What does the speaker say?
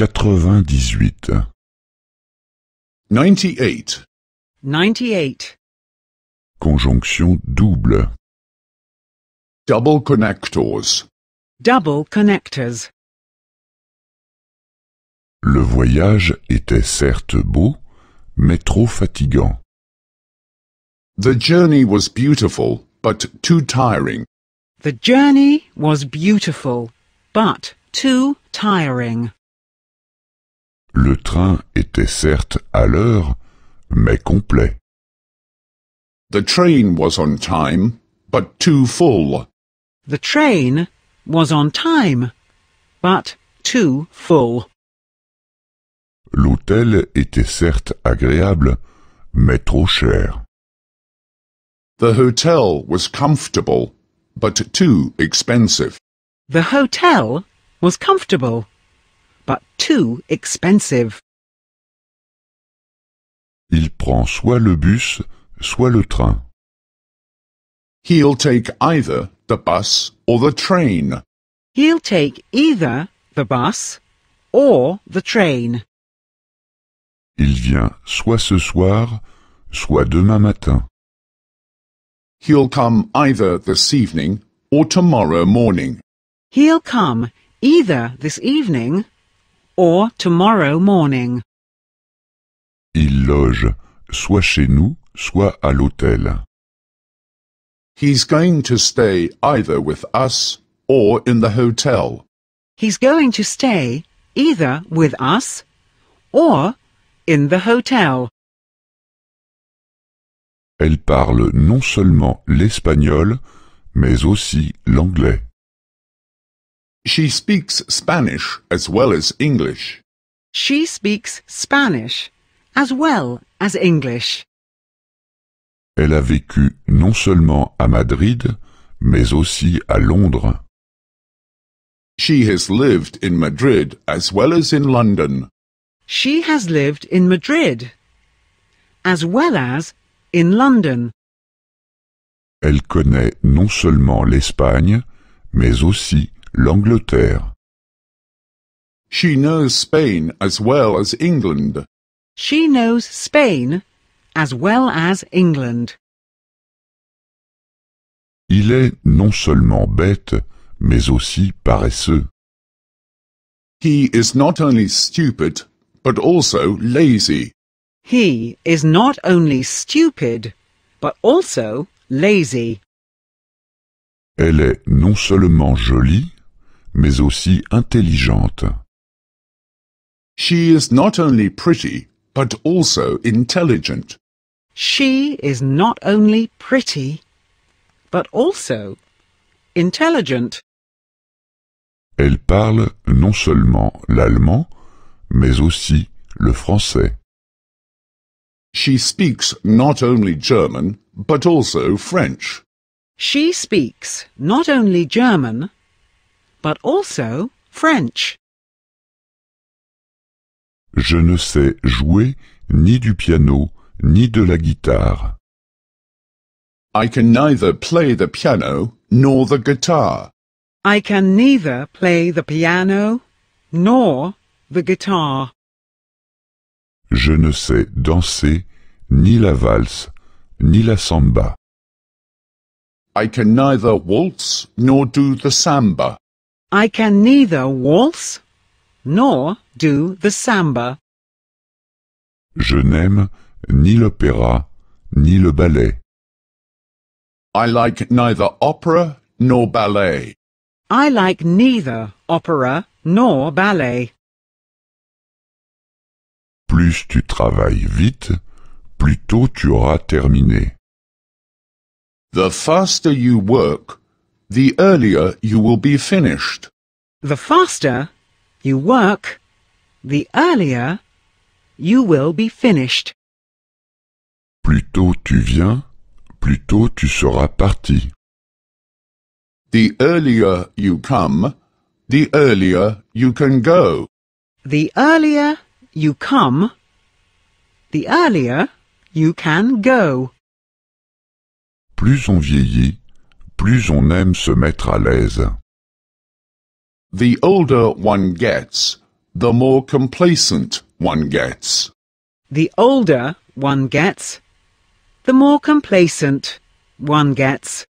98. 98. 98. Conjonction double. Double connectors. Double connectors. Le voyage était certes beau, mais trop fatigant. The journey was beautiful, but too tiring. The journey was beautiful, but too tiring. Le train était certes à l'heure, mais complet. The train was on time, but too full. The train was on time, but too full. L'hôtel était certes agréable, mais trop cher. The hotel was comfortable, but too expensive. The hotel was comfortable, but too expensive. Il prend soit le bus, soit le train. He'll take either the bus or the train. He'll take either the bus or the train. Il vient soit ce soir, soit demain matin. He'll come either this evening or tomorrow morning. He'll come either this evening or tomorrow morning. Il loge soit chez nous, soit à l'hôtel. He's going to stay either with us or in the hotel. He's going to stay either with us or in the hotel. Elle parle non seulement l'espagnol, mais aussi l'anglais. She speaks Spanish as well as English. She speaks Spanish as well as English. Elle a vécu non seulement à Madrid, mais aussi à Londres. She has lived in Madrid as well as in London. She has lived in Madrid as well as in London. Elle connaît non seulement l'Espagne, mais aussi l'Angleterre. She knows Spain as well as England. She knows Spain as well as England. Il est non seulement bête, mais aussi paresseux. He is not only stupid, but also lazy. He is not only stupid, but also lazy. Elle est non seulement jolie, mais aussi intelligente. She is not only pretty, but also intelligent. She is not only pretty, but also intelligent. Elle parle non seulement l'allemand, mais aussi le français. She speaks not only German, but also French. She speaks not only German, but also French. Je ne sais jouer ni du piano, ni de la guitare. I can neither play the piano nor the guitar. I can neither play the piano nor the guitar. Je ne sais danser ni la valse, ni la samba. I can neither waltz nor do the samba. I can neither waltz nor do the samba. Je n'aime ni l'opéra, ni le ballet. I like neither opera nor ballet. I like neither opera nor ballet. Plus tu travailles vite, plus tôt tu auras terminé. The faster you work, the earlier you will be finished. The faster you work, the earlier you will be finished. Plus tôt tu viens, plus tôt tu seras parti. The earlier you come, the earlier you can go. The earlier you come, the earlier you can go. Plus on vieillit, plus on aime se mettre à l'aise. The older one gets, the more complacent one gets. The older one gets, the more complacent one gets.